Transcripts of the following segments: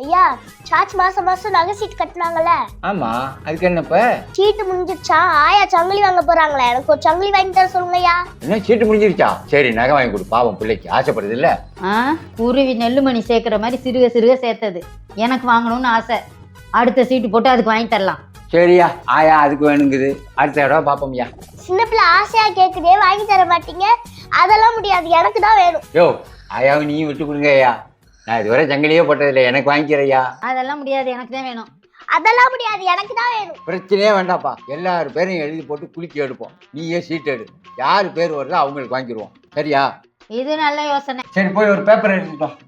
ஐயா சாச்சி மாசம் நகை சீட்டு கட்டினாங்கல்ல. ஆமா, அதுக்கு என்னப்ப? சீட்டு முடிஞ்சிருச்சா, ஆயா சங்கிலி வாங்க போறாங்களே, எனக்கு ஒரு சங்கிலி வாங்கி தர சொல்லுங்க ஐயா. என்ன சீட்டு முடிஞ்சிருச்சா? சரி, நகை வாங்கி கொடு, பாவம் பிள்ளைக்கு ஆசைப்படுது இல்ல. குருவி நெல்லுமணி சேர்க்கிற மாதிரி சிறுக சிறுக சேர்த்தது. எனக்கு வாங்கணும்னு ஆசை. அடுத்த சீட்டு போட்டு அதுக்கு வாங்கி தரலாம். சரியா, ஆயா அதுக்கு வேணுங்குது, அடுத்த இடம் பாப்போம்யா. சின்ன பிள்ளை ஆசையா கேக்குதே, வாங்கி தர மாட்டீங்க. அதெல்லாம் முடியாது, எனக்கு தான் வேணும். யோ, ஆயாவை நீயும் விட்டு கொடுங்க ஐயா. நான் இதுவரை ஜங்கிலியே போட்டதில்லை, எனக்கு வாங்கிக்கிறையா. அதெல்லாம் முடியாது, எனக்கு தான் வேணும். அதெல்லாம் முடியாது, எனக்கு தான் வேணும். பிரச்சனையே வேண்டாப்பா, எல்லாரு பேரையும் எழுதி போட்டு குலுக்கி எடுப்போம். நீயே சீட் எடு, யாரு பேர் வருதோ அவங்களுக்கு வாங்கிடுவோம். சரியா? இது நல்ல யோசனை. சரி, போய் ஒரு பேப்பர் எடுத்துட்டோம்.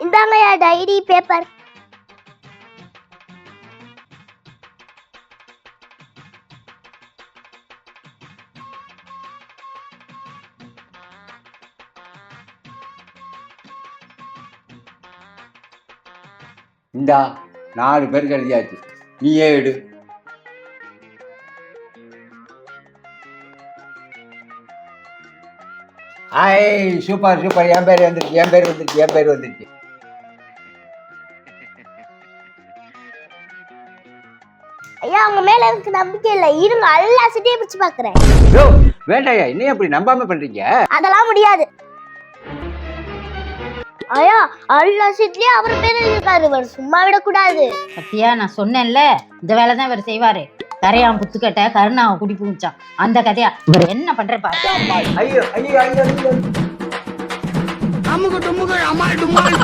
இந்தாங்க ஐயா டைரி பேப்பர். இந்தா 4 பேருக்கு எழுதியாச்சு, நீயே எடு. சூப்பர் சூப்பர், என் பேர் வந்துருச்சு, என் பேர் வந்துருச்சு, என் பேர் வந்துருச்சு. ஐயா உங்க மேல எனக்கு நம்பிக்கை இல்ல, இருங்க எல்லா சீட்டையும் பிடிச்சு பாக்குறேன். யோ வேண்டாயா, என்ன அப்படி நம்பாம பண்றீங்க? அதெல்லாம் முடியாது ஐயா, எல்லா சீட்லயும் அவர் பேர் எழுதிருக்காரு, சும்மா விடக்கூடாது. சத்தியா, நான் சொன்னேன்ல இந்த வேலை தான் இவர் செய்வாரு. கரையான் புத்துக்கட்ட கருணாவை குடி பூச்சான், அந்த கதையா இவர் என்ன பண்ற பாரு. ஐயோ ஐயோ ஐயோ, அமுக டுமுக அமால் டுமால்.